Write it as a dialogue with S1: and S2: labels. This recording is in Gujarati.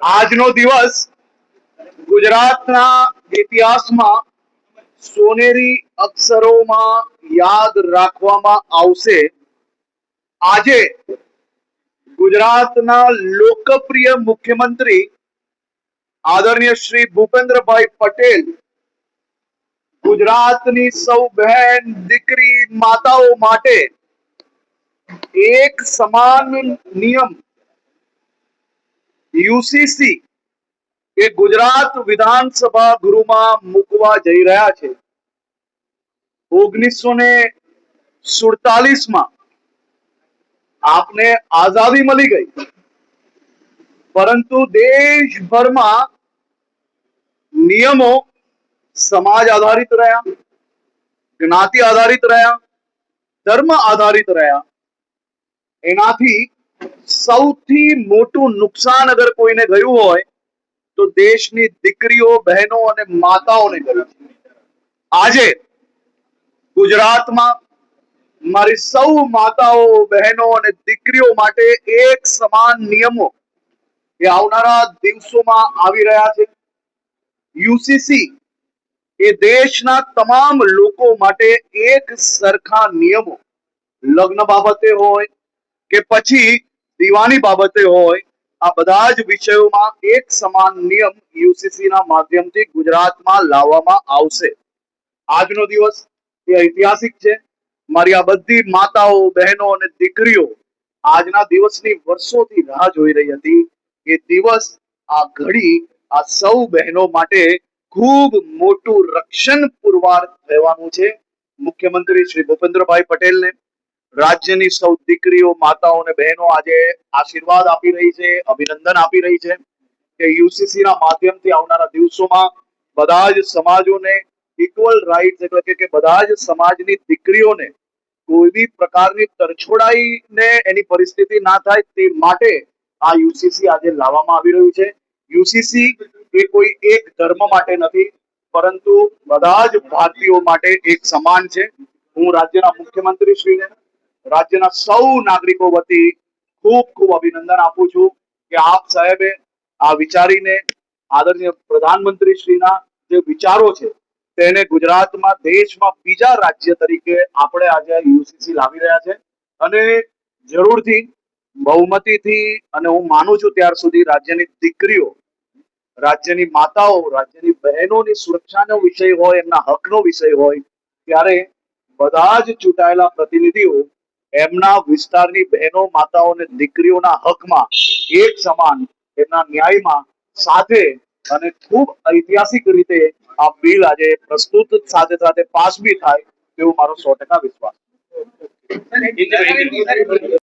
S1: આજનો દિવસ ગુજરાતના ઇતિહાસમાં સોનેરી અક્ષરોમાં યાદ રાખવામાં આવશે। આજે ગુજરાતના લોકપ્રિય મુખ્યમંત્રી આદરણીય શ્રી ભૂપેન્દ્રભાઈ પટેલ ગુજરાતની સૌ બહેન દીકરી માતાઓ માટે એક સમાન નિયમ યુસીસી એ ગુજરાત વિધાનસભા ગૃહમાં મૂકવા જઈ રહ્યા છે। 1947 માં આપને આઝાદી મળી ગઈ, પરંતુ દેશભરમાં નિયમો સમાજ આધારિત રહ્યા, જ્ઞાતિ આધારિત રહ્યા, ધર્મ આધારિત રહ્યા। એનાથી સૌથી મોટું નુકસાન અગર કોઈને ગયું હોય તો દેશની દીકરીઓ, બહેનો અને માતાઓને ગયું છે। આજે ગુજરાતમાં મારી સૌ માતાઓ, બહેનો અને દીકરીઓ માટે એક સમાન નિયમો એ આવનારા દિવસોમાં આવી રહ્યા છે। યુસીસી એ દેશના તમામ લોકો માટે એક સરખા નિયમો, લગ્ન બાબતે હોય કે પછી દીવાની બાબતે હોય, આ બધા જ વિષયોમાં એક સમાન નિયમ યુસીસી ના માધ્યમથી ગુજરાતમાં લાવવામાં આવશે। આજનો દિવસ એ ઐતિહાસિક છે। મારી આ બધી માતાઓ, બહેનો અને દીકરીઓ આજના દિવસની વર્ષોથી રાહ જોઈ રહી હતી। એ દિવસ, આ ઘડી આ સૌ બહેનો માટે ખૂબ મોટું રક્ષણ પુરવાર થવાનું છે। મુખ્યમંત્રી શ્રી ભૂપેન્દ્રભાઈ પટેલને રાજ્યની સૌ દીકરીઓ, માતાઓ અને બહેનો આજે આશીર્વાદ આપી રહી છે, અભિનંદન આપી રહી છે કે યુસીસી ના માધ્યમથી આવનારા દિવસોમાં બધા જ સમાજોને ઇક્વલ રાઇટ્સ, એટલે કે બધા જ સમાજની દીકરીઓને કોઈ બી પ્રકારની તરછોડાઈને એની પરિસ્થિતિ ના થાય તે માટે આ યુસીસી આજે લાવવામાં આવી રહ્યું છે। યુસીસી એ કોઈ એક ધર્મ માટે નથી, પરંતુ બધા જ ભારતીયો માટે એક સમાન છે। હું રાજ્યના મુખ્યમંત્રી શ્રીને, રાજ્યના સૌ નાગરિકો વતી ખૂબ ખૂબ અભિનંદન આપું છું કે આપ સાહેબે આ વિચારીને આદરણીય પ્રધાનમંત્રી શ્રીના જે વિચારો છે તેને ગુજરાતમાં, દેશમાં બીજા રાજ્ય તરીકે આપણે આજે યુસીસી લાવી રહ્યા છે। અને જરૂરથી બહુમતીથી, અને હું માનું છું ત્યાર સુધી રાજ્યની દીકરીઓ, રાજ્યની માતાઓ, રાજ્યની બહેનોની સુરક્ષાનો વિષય હોય, એમના હકનો વિષય હોય, ત્યારે બધા જ ચૂંટાયેલા પ્રતિનિધિઓ એમના વિસ્તારની બહેનો, માતાઓ અને દીકરીઓના હકમાં એક સમાન, એમના ન્યાયમાં સાથે અને ખૂબ ઐતિહાસિક રીતે આ બિલ આજે પ્રસ્તુત, સાથે સાથે પાસ બી થાય તેવો મારો 100% વિશ્વાસ છે।